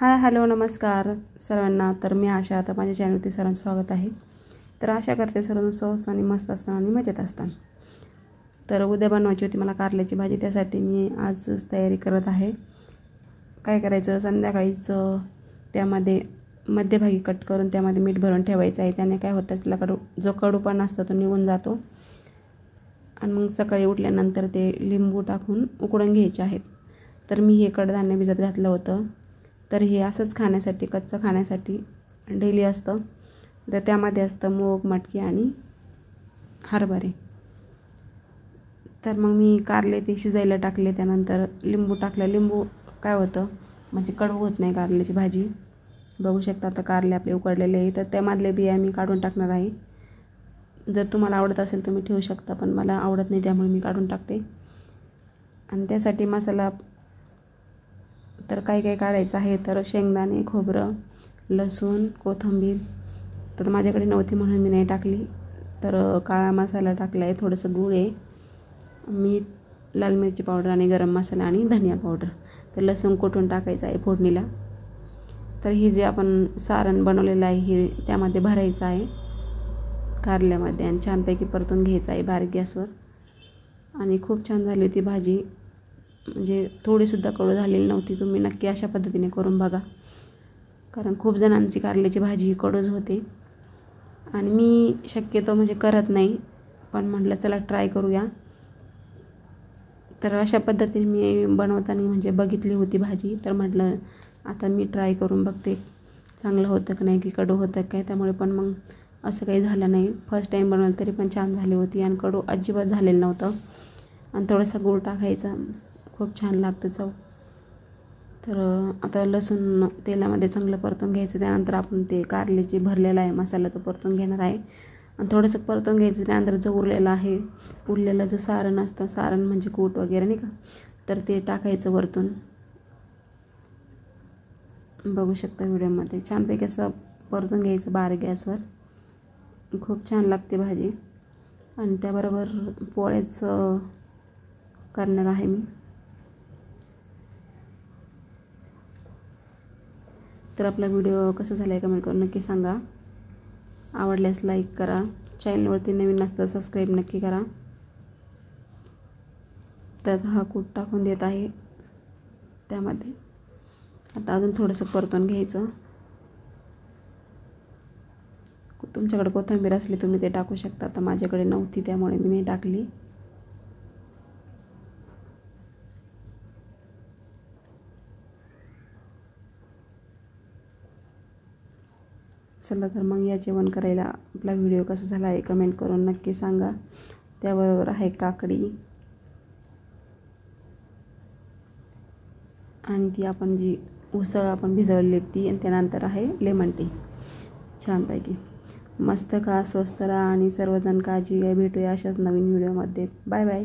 Hi hello नमस्कार सर्वांना. तर मी आशा, आता माझ्या चॅनलवरती सर्वांचं स्वागत आहे. तर आशा करते सर्व स्वस्थ आणि मस्त असताना आणि मजेत असताना. तर उद्या बनवायची होती मला कारल्याची भाजी, त्यासाठी मी आजच तयारी करत आहे. काय करायचं, संध्याकाळीच त्यामध्ये मध्यभागी कट करून त्यामध्ये मीठ भरून ठेवायचं आहे. त्याने काय होतं, त्याला जो कडूपणा असतो तो निघून जातो. आणि मग सकाळी उठल्यानंतर ते लिंबू टाकून उकळून घ्यायचे आहेत. तर मी हे कडधान्य भिजत घातलं होतं. तर हे असंच खाण्यासाठी, कच्चं खाण्यासाठी डेली असतं. तर त्यामध्ये असतं मूग, मटकी आणि हरभरे. तर मग मी कारले ते शिजायला टाकले, त्यानंतर लिंबू टाकलं. लिंबू काय होतं म्हणजे कडू होत नाही कारल्याची भाजी. बघू शकता आता कारले आपले उकडलेले आहे. तर त्यामधले बिया मी काढून टाकणार आहे. जर तुम्हाला आवडत असेल तुम्ही ठेवू शकता, पण मला आवडत नाही त्यामुळे मी काढून टाकते. आणि त्यासाठी मसाला तर काय काढायचं आहे, तर शेंगदाणे, खोबरं, लसूण, कोथिंबीर तर माझ्याकडे नव्हती म्हणून मी नाही टाकली. तर काळा मसाला टाकला आहे, थोडंसं गूळ आहे, मीठ, लाल मिरची पावडर आणि गरम मसाला आणि धनिया पावडर. तर लसूण कुटून टाकायचं आहे फोडणीला. तर हे जे आपण सारण बनवलेलं आहे हे त्यामध्ये भरायचं आहे कारल्यामध्ये आणि छानपैकी परतून घ्यायचं आहे बारीक गॅसवर. आणि खूप छान झाली होती भाजी, म्हणजे थोडीसुद्धा कडू झालेली नव्हती. तुम्ही नक्की अशा पद्धतीने करून बघा, कारण खूप जणांची कारल्याची भाजी ही कडूच होते. आणि मी शक्यतो म्हणजे करत नाही, पण म्हटलं चला ट्राय करूया. तर अशा पद्धतीने मी बनवताना म्हणजे बघितली होती भाजी. तर म्हटलं आता मी ट्राय करून बघते चांगलं होतं का नाही, की कडू होतं काय. त्यामुळे पण मग असं काही झालं नाही. फर्स्ट टाईम बनवलं तरी पण छान झाली होती आणि कडू अजिबात झालेलं नव्हतं. आणि थोडासा गूळ टाकायचा, खूप छान लागतं चव. तर आता लसूण तेलामध्ये चांगलं परतून घ्यायचं. त्यानंतर आपण ते कारले जे भरलेला आहे मसाला तो परतून घेणार आहे. आणि थोडंसं परतून घ्यायचं. त्यानंतर जो उरलेला जो सारण असतं, सारण म्हणजे कूट वगैरे नाही का, तर ते टाकायचं वरतून. बघू शकता व्हिडिओमध्ये छानपैकी असं परतून घ्यायचं बारीक गॅसवर. खूप छान लागते भाजी. आणि त्याबरोबर पोळ्याच करणार आहे मी. तर आपला व्हिडिओ कसा झाला आहे कमेंट करून नक्की सांगा. आवडल्यास लाईक करा. चॅनलवरती नवीन असतं सबस्क्राईब नक्की करा. त्यात हा कूट टाकून देत आहे त्यामध्ये. आता अजून थोडंसं परतून घ्यायचं. तुमच्याकडे कोथिंबीर असली तुम्ही ते टाकू शकता. आता माझ्याकडे नव्हती त्यामुळे मी नाही टाकली. चला तर मग या जेवण करायला. आपला व्हिडिओ कसा झाला आहे कमेंट करून नक्की सांगा. त्याबरोबर आहे काकडी आणि ती आपण जी उसळ आपण भिजवली ती, आणि त्यानंतर आहे लेमन टी. छानपैकी मस्त खा, स्वस्त राहा आणि सर्वजण काळजी घ्या. भेटूया अशाच नवीन व्हिडिओमध्ये. Bye bye.